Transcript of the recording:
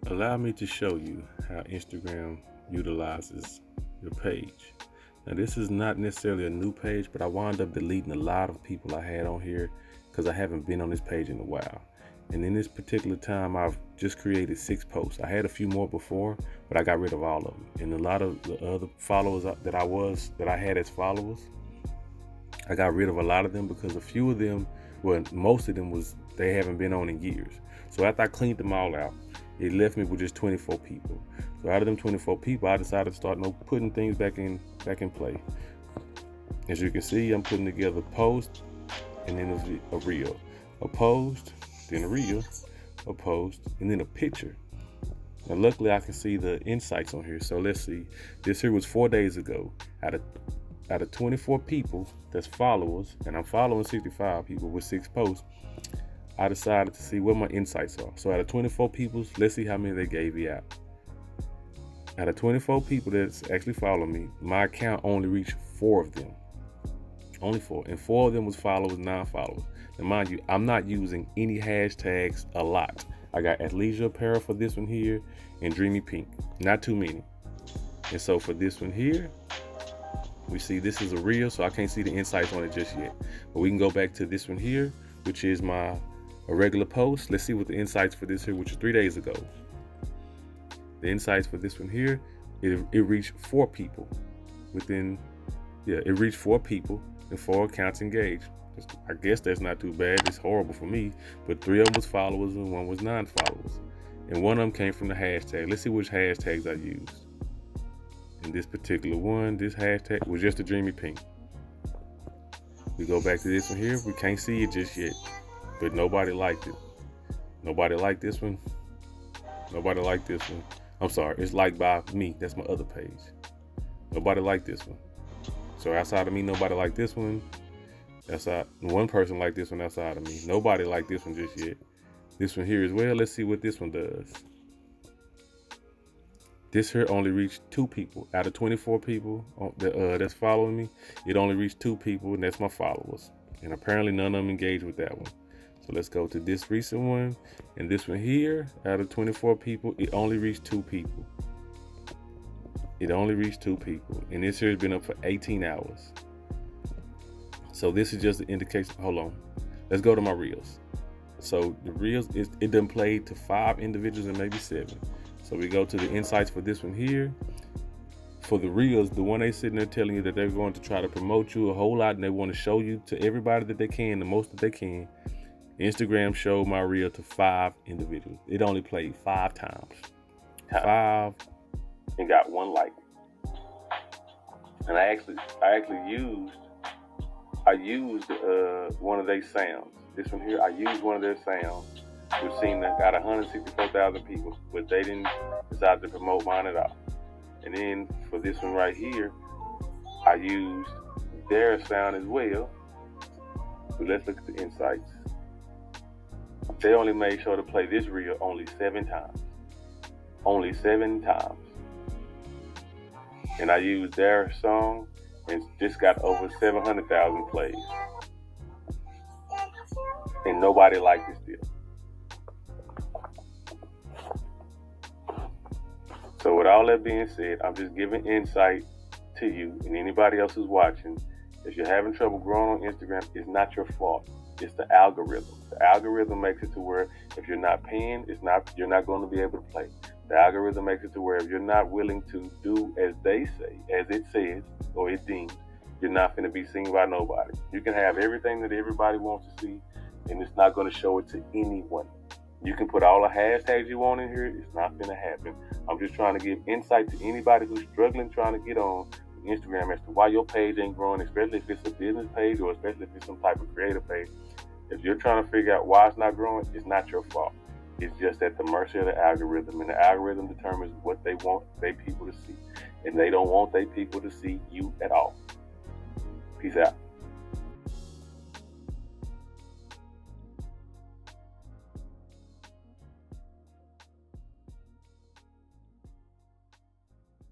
Allow me to show you how Instagram utilizes your page. Now, this is not necessarily a new page, but I wound up deleting a lot of people I had on here because I haven't been on this page in a while. And in this particular time, I've just created 6 posts. I had a few more before, but I got rid of all of them. And a lot of the other followers that I had as followers, I got rid of a lot of them because a few of them, well, most of them they haven't been on in years. So after I cleaned them all out, it left me with just 24 people. So out of them 24 people, I decided to start putting things back in play. As you can see, I'm putting together a post and then a reel, a post, then a reel, a post, and then a picture. Now, luckily, I can see the insights on here. So let's see. This here was 4 days ago. Out of 24 people that's followers, and I'm following 65 people with 6 posts, I decided to see what my insights are. So out of 24 people, let's see how many they gave me out. Out of 24 people that's actually following me, my account only reached 4 of them. Only 4. And 4 of them was followers, non-followers. Now mind you, I'm not using any hashtags a lot. I got ATHLEISURE apparel for this one here and Dreamy Pink. Not too many. And so for this one here, we see this is a reel, so I can't see the insights on it just yet. But we can go back to this one here, which is a regular post. Let's see what the insights for this here, which is 3 days ago. The insights for this one here, it reached 4 people it reached 4 people and 4 accounts engaged. I guess that's not too bad. It's horrible for me, but 3 of them was followers and 1 was non-followers. And 1 of them came from the hashtag. Let's see which hashtags I used. In this particular one, this hashtag was just a Dreamy Pink. We go back to this one here. We can't see it just yet, but nobody liked it. Nobody liked this one. Nobody liked this one. I'm sorry, it's liked by me. That's my other page. Nobody liked this one. So outside of me, nobody liked this one. One person liked this one outside of me. Nobody liked this one just yet. This one here as well. Let's see what this one does. This here only reached 2 people. Out of 24 people that's following me, it only reached 2 people, and that's my followers. And apparently none of them engaged with that one. So let's go to this recent one. And this one here, out of 24 people, it only reached 2 people. It only reached 2 people. And this here has been up for 18 hours. So this is just an indication. Hold on. Let's go to my reels. So the reels, it done played to 5 individuals and maybe 7. So we go to the insights for this one here. For the reels, the one they sitting there telling you that they're going to try to promote you a whole lot and they want to show you to everybody that they can, the most that they can. Instagram showed my reel to 5 individuals. It only played 5 times. 5 and got 1 like. And I actually used one of their sounds. This one here, I used one of their sounds, which seemed to got 164,000 people, but they didn't decide to promote mine at all. And then for this one right here, I used their sound as well. So let's look at the insights. They only made sure to play this reel only 7 times. Only 7 times. And I used their song and just got over 700,000 plays. And nobody liked it still. So with all that being said, I'm just giving insight to you and anybody else who's watching. If you're having trouble growing on Instagram, it's not your fault. It's the algorithm. The algorithm makes it to where if you're not paying, you're not going to be able to play. The algorithm makes it to where if you're not willing to do as they say, as it says, or it deems, you're not going to be seen by nobody. You can have everything that everybody wants to see, and it's not going to show it to anyone. You can put all the hashtags you want in here. It's not going to happen. I'm just trying to give insight to anybody who's struggling trying to get on Instagram as to why your page ain't growing, especially if it's a business page or especially if it's some type of creative page. If you're trying to figure out why it's not growing, it's not your fault. It's just at the mercy of the algorithm, and the algorithm determines what they want their people to see. And they don't want their people to see you at all. Peace out.